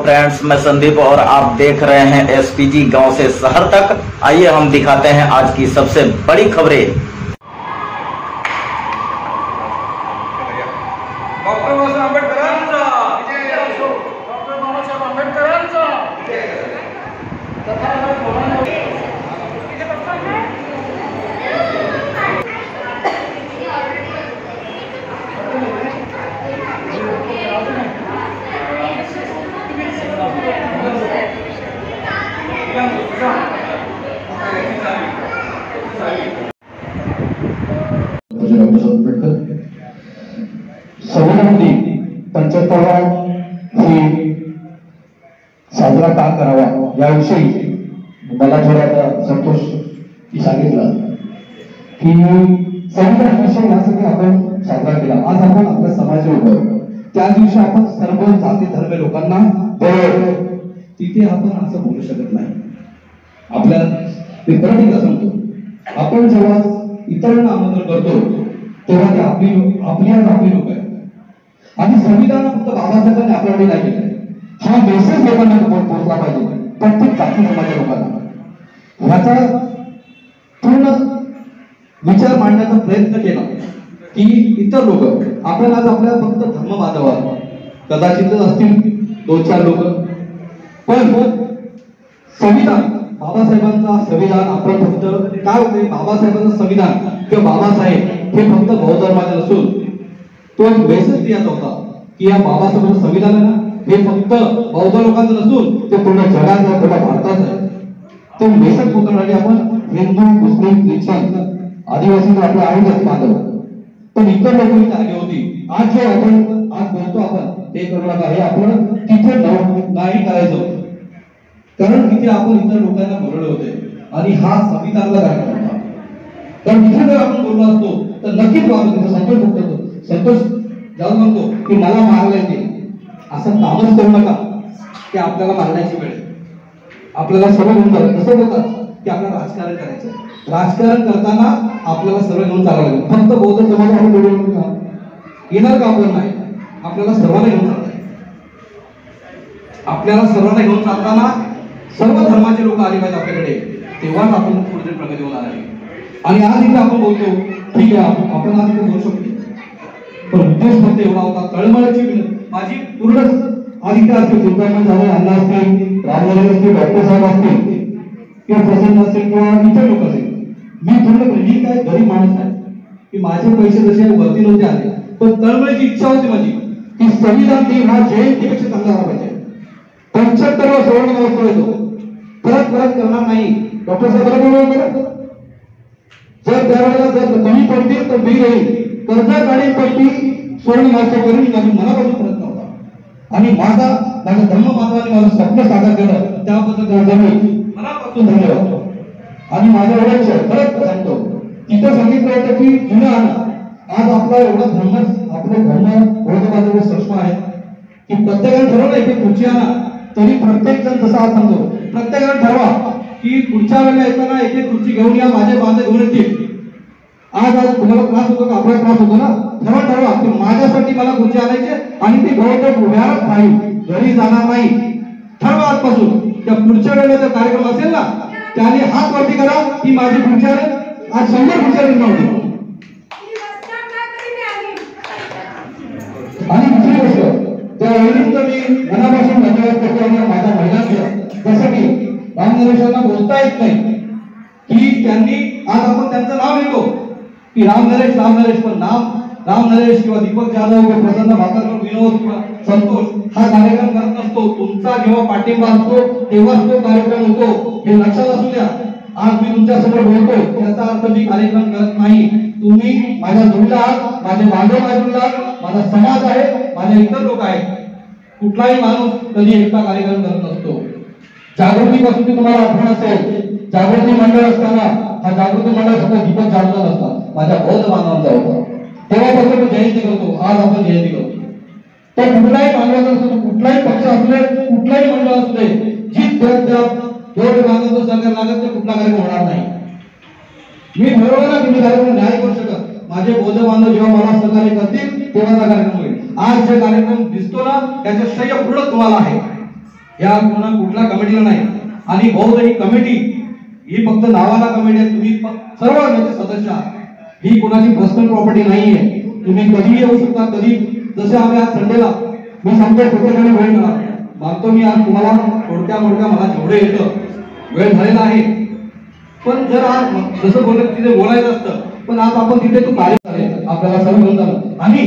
Friends, मैं संदीप और आप देख रहे हैं एसपीजी गांव से शहर तक। आइए हम दिखाते हैं आज की सबसे बड़ी खबरें। डॉक्टर बाबासाहेब आंबेडकरांचा डॉक्टर बाबासाहेब आंबेडकरांचा संविधान दिन 75वा साजरा का करावा याविषयी मला थोडा संतोष सांगितलं की संविधान विषय यासाठी आपण साजरा केला। आज आपण आपल्या समाज लोक त्या दिवशी आपण सर्व जाती धर्म लोकांना बोलवतो, तिथे आपण असं बोलू शकत नाही। आपल्या विद्यार्थ्यांना सांगतो, आपण जेव्हा इतरांना आमंत्रण करतो तेव्हा ते आपली लोक आहेत आणि संविधान फक्त बाबासाहेबांनी आपल्याकडे नाही केलं, हा मेसेज लोकांना पोहोचला पाहिजे, प्रत्येक जाती समाजाच्या लोकांना। ह्याचा पूर्ण विचार मांडण्याचा प्रयत्न केला की इतर लोक आपण आज आपल्या फक्त धर्म बांधवार कदाचित असतील 2-4 लोक, पण संविधान बाबासाहेबांचा संविधान आपण फक्त काय होते, बाबासाहेबांचं संविधान किंवा बाबासाहेब हे फक्त बौद्ध धर्माचे नसून तो एक मेसेज द्यायचा होता की या बाबासाहेबांचं संविधान आहे ना, हे फक्त बौद्ध लोकांचं नसून ते पूर्ण जगाचं पूर्ण भारताचं आहे। तो मेसेज पोहोचवण्यासाठी आपण हिंदू मुस्लिम ख्रिश्चन आदिवासी आपले आहेतच बांधव, पण इतर लोक इथे आली होती। आज जे आपण आज बोलतो आपण ते करू नका, हे आपण तिथे नाही करायचं, कारण तिथे आपण इतर लोकांना बोलवले होते आणि हा संविधानाचा कार्यक्रम होता। कारण तिथे जर आपण बोललो असतो तर नक्कीच संतोष जाऊन म्हणतो की मला मारलं येते, असं कामच करू नका की आपल्याला मारण्याची वेळ आपल्याला सर्व घेऊन जातं। कसं बोलतात की आपल्याला राजकारण करायचं, राजकारण करताना आपल्याला सर्व घेऊन चालावं लागेल। फक्त बौद्ध समाजाला बोलवून येणार का आपण नाही, आपल्याला सर्वांना घेऊन चालता आहे। आपल्याला सर्वांना घेऊन चालताना सर्व धर्माचे लोक आले पाहिजे आपल्याकडे, तेव्हाच आपण पुढे प्रगती होणार आहे। आणि आज इथे आपण बोलतो ठीक आहे, आपण आज इथे बोलू शकतो, पण उद्देश फक्त एवढा होता तळमळाची माझी पूर्ण आज इथे असतील चिंतामण झाले अण्णा असतील, रामनगर असतील, डॉक्टर साहेब असतील किंवा प्रसन्न असतील किंवा इतर लोक असतील, मी पूर्णपणे मी काय गरीब माणूस आहे की माझे पैसे जसे वरती नव्हते आले, पण तळमळीची इच्छा होती माझी की संविधान दिन हा जयंतीपेक्षा चांगला झाला पाहिजे। 75वा सुवर्ण महोत्सव येतो, परत करणार नाही। डॉक्टर साहेब जर त्यावेळेला जर कमी पडतील तर मी येईल, कर्ज काढील पडती सुवर्ण महोत्सव करून माझी मनापासून प्रयत्न होता आणि माझा धर्म बांधवाने माझं स्वप्न साकार केलं, त्याबद्दल मी मनापासून धन्यवाद। आणि माझं एवढं खरंच सांगतो, तिथं सांगितलं होतं की जुना आज आपला एवढा धर्म आपले धर्म बौद्ध बांधव सक्षम आहे की प्रत्येकाने ठरवलं की पुढची आणा, तरी प्रत्येक जण जसा आज सांगतो प्रत्येकाने ठरवा की पुढच्या वेळेला येताना एक खुर्ची घेऊन या, माझे बांधव घेऊन येतील। आज तुम्हाला त्रास होतो का, आपला त्रास होतो ना, ठरवा की माझ्यासाठी मला खुर्ची आणायची आणि ती बौद्ध उभ्याच राहील, घरी जाणार नाही। ठरवा आजपासून, त्या पुढच्या वेळेला जर कार्यक्रम असेल ना त्याने हात वरती करा की माझी खुर्ची आहे, आज 100 खुर्च्या नव्हती। आणि दुसरी गोष्ट त्या वेळेला मी मनापासून धन्यवाद करतो माझ्या महिलांचं, जसं की रामनरेशांना बोलता येत नाही की त्यांनी आज आपण त्यांचं नाव घेतो की रामनरेश, पण नाम रामनरेश किंवा दीपक जाधव किंवा प्रसन्न भाकरकर, विनोद किंवा संतोष हा कार्यक्रम करत नसतो, तुमचा जेव्हा पाठिंबा असतो तेव्हाच तो कार्यक्रम होतो, हे लक्षात असू द्या। आज मी तुमच्या समोर बोलतो त्याचा अर्थ मी कार्यक्रम करत नाही, तुम्ही माझ्या जोडीला आहात, माझे बांधव माझ्या माझा समाज आहे, माझे इतर लोक आहेत। कुठलाही माणूस कधी एकटा कार्यक्रम करत नसतो। जागृतीपासून तुम्हाला आठवण असेल, जागृती मंडळ असताना हा जागृती मंडळ फक्त दीपक जाधव असतात, माझ्या बौद्ध बांधवांचा होता, तेव्हापासून मी जयंती करतो, आज आपण जयंती करतो। तर कुठलाही बांधवाचा असतो, कुठलाही पक्ष असले, कुठलाही मंडळ असले, जी बौद्ध बांधवांचं सहकार्य लागत तर कुठला कार्यक्रम होणार नाही। मी ठरवलं ना तुम्ही कार्यक्रम नाही करू शकत, माझे बौद्ध बांधव जेव्हा मला सहकार्य करतील तेव्हा कार्यक्रम होईल। आज जे कार्यक्रम दिसतो ना त्याचं श्रेय पूर्ण तुम्हाला आहे। या कुठल्या कमिटीला नाही. आणि बौद्ध ही कमिटी ही फक्त नावाला कमिटी आहे. तुम्ही सर्व त्याचे सदस्य आहात. ही कोणाची पर्सनल प्रॉपर्टी नाहीये. तुम्ही कधीही येऊ शकता. कधी जसे आम्ही आज संडेला मी सांगतो प्रत्येकाने वेळ मिळाला मानतो. मी आज तुम्हाला थोडक्या मला जेवढे येतं वेळ झालेला आहे. पण जर आज जसं बोलत तिथे बोलायचं असतं पण आज आपण तिथे तो कार्य झाले आपल्याला सर्व मिळून आणि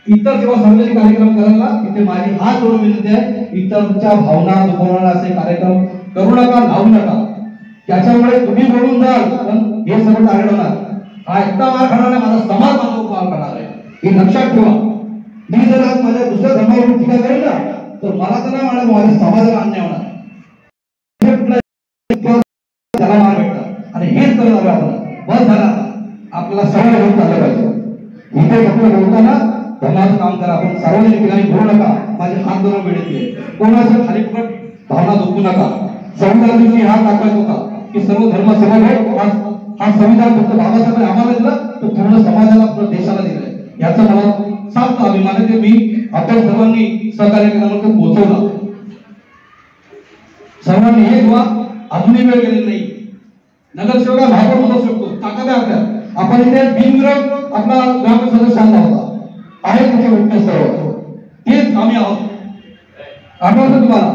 इतर जेव्हा सार्वजनिक कार्यक्रम करायला तिथे माझी हात जोडून विनंती आहे. इतरच्या भावना दुखवणारे असे कार्यक्रम करू नका, लावू नका. त्याच्यामुळे तुम्ही बोलून जाल पण हे सर्व टार्गेट होणार. हा एकटा मार खाणार नाही, माझा समाज मानव मार खाणार आहे. हे लक्षात ठेवा. मी जर आज माझ्या दुसऱ्या धर्मावरून टीका करेल ना तर मला तर नाही म्हणणार माझ्या समाजाला अन्याय होणार. त्याला मार भेटणार आणि हेच करणार आपण. बस झाला आपल्याला सवय होत झालं पाहिजे. इथे फक्त बोलताना धर्माचं काम करा. आपण सार्वजनिक ठिकाणी बोलू नका. माझे हात धरून मिळते कोणाचं खाली फुकट भावना दुखू नका. संविधान दिवशी हा दाखवायचा होता की सर्व धर्म समभाव. हा संविधान फक्त बाबासाहेब आम्हाला दिला तर पूर्ण समाजाला पूर्ण देशाला दिलाय. याचा मला साफ अभिमान आहे. मी आपल्या सर्वांनी सहकार्य केल्यानंतर पोहोचवला. सर्वांनी हे व्हा. अजूनही वेळ गेलेली नाही. नगरसेवक महापौर होऊ शकतो. ताकद आहे आपल्या. आपण इथे बिनविरोध आपला ग्राम सदस्य आणला होता. आहे तुमचे विटनेस सर्व तेच आम्ही आहोत. आठवतं तुम्हाला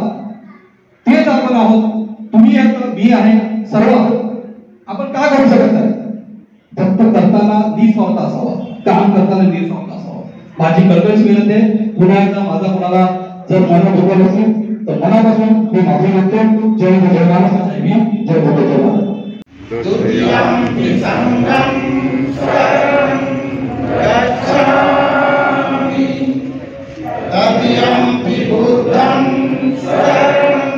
तेच आपण आहोत. तुम्ही आहात, मी आहे, सर्व आपण काय करू शकत नाही. फक्त करताना निस्वार्थ असावा. काम करताना निस्वार्थ असावा. माझी कळकळीची विनंती आहे. पुन्हा एकदा माझा कोणाला जर मन दुखवलं असेल तर मनापासून मी माफी मागतो. जय हिंद, जय महाराष्ट्र. जय बुद्ध, जय भारत. द्वितीयंपि संघं शरणं गच्छामि तृतीयंपि बुद्धं शरणं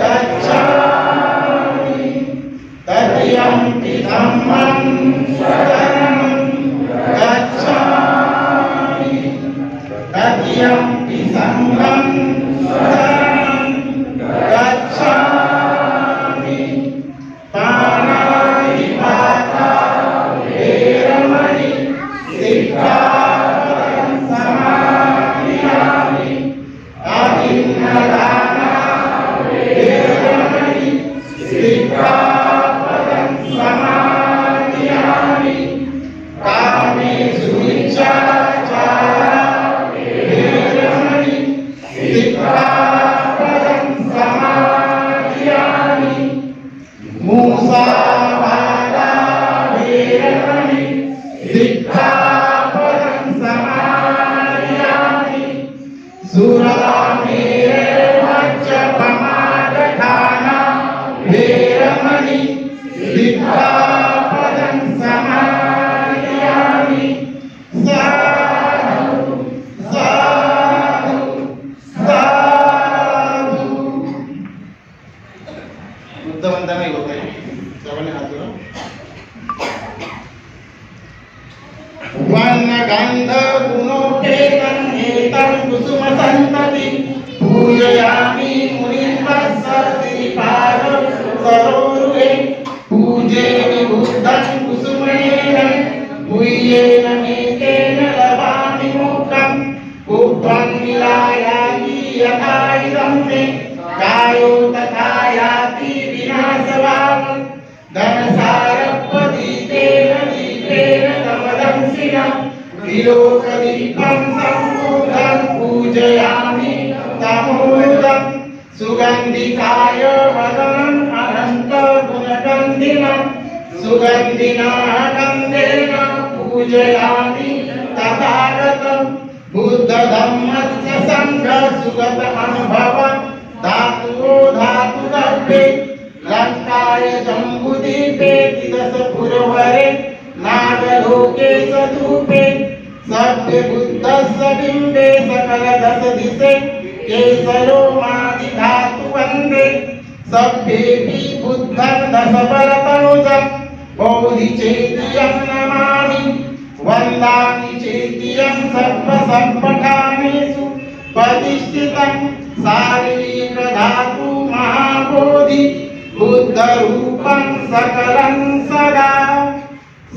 गच्छामि तृतीयंपि धम्मं शरणं गच्छामि तृतीयंपि संघं शरणं गच्छामि पाणातिपाता वेरमणि सिक्खापदं समादियामि अभिन्नदाना वेरमणि सिक्खापदं समादियामि कामेषु मिथ्याचारा वेरमणि सिक्खापदं समादियामि मूसावादा वेरमणि सिक्खापदं समादियामि सुरामेरवज्रपमादधाना वेरमणि सिक्खापदं समादियामि साधु साधु साधु. बुद्ध वंदना ही होत आहे. सर्वांनी हात जोडा. वर्ण गंध गुणोपेतं एतं कुसुम संतति पूजयामि मुनिर्वत्सश्रीपाद सरोरुहे पूजेमि बुद्धं कुसुमेन पूयेन मेतेन लभामि मोक्षं कुब्बं विलायाति यथा इदं मे कायो तथा याति विनाशभावं धनसारपतितेन दीपेन तमदंसिनं त्रिलोकदीपं सम्बुद्धं पूजयामि तमोदं सुगन्धिकाय वदनम् अनन्तगुणगन्धिनं सुगन्धिना गन्धेन पूजयामि तथागतं बुद्धधम्मस्य संघ सुगत अनुभवं धातुो धातुद्रव्ये लङ्काय जम्बुदीपे तिदशपुरवरे नागलोके सधूपे सभ्य बुद्धस्य बिम्बे सकल दश दिशे केसरो मादि धातु वन्दे सभ्येऽपि बुद्धं दशपरतनुजं बोधिचेतियं नमामि वन्दामि चेतियं सर्वसम्पठानेषु प्रतिष्ठितं शारीरिक धातु महाबोधि बुद्धरूपं सकलं सदा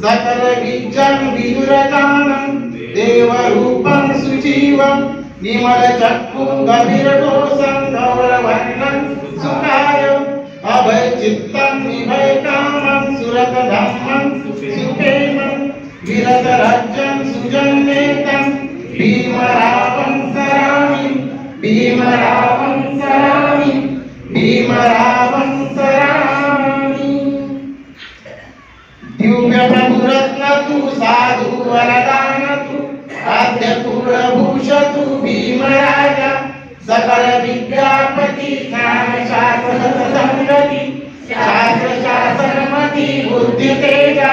सकल बीजं विदुरदानं देवरूपं सुजीवं निमल चक्षु गभीर कोशं गौरवर्णं सुखाय अभय चित्तं निभय कामं सुरत धम्मं सुप्रेमं विरत राज्यं सुजन्मेतं भीमरावं सरामि भीमरावं सरामि भीमरावं सरामि दिव्य प्रभुरत्न तु साधु वरदान तु आद्य कुलभूष तु भीमराजा सकल विद्यापति ज्ञान शास्त्र संगति शास्त्र शासनमति बुद्धि तेजा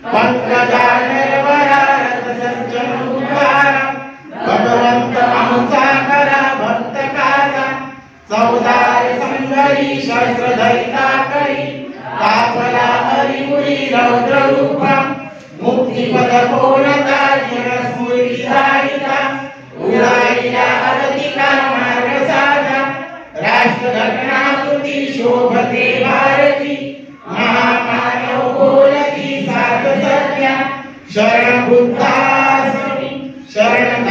पंकजानर वरारत सज्जन उद्धार भगवंत अमुचा करा भक्त काजा चौदार संगरी शस्त्र धरिता करी कापला हरिमुरी रौद्र रूपा मुक्तिपद पूर्णता स्मृती धारिता उडाईला अवधिका मार्ग साधा राष्ट्र घटनाकृती शोभते भारती महामानव बोलती साध सत्या शरण बुद्धासमी शरण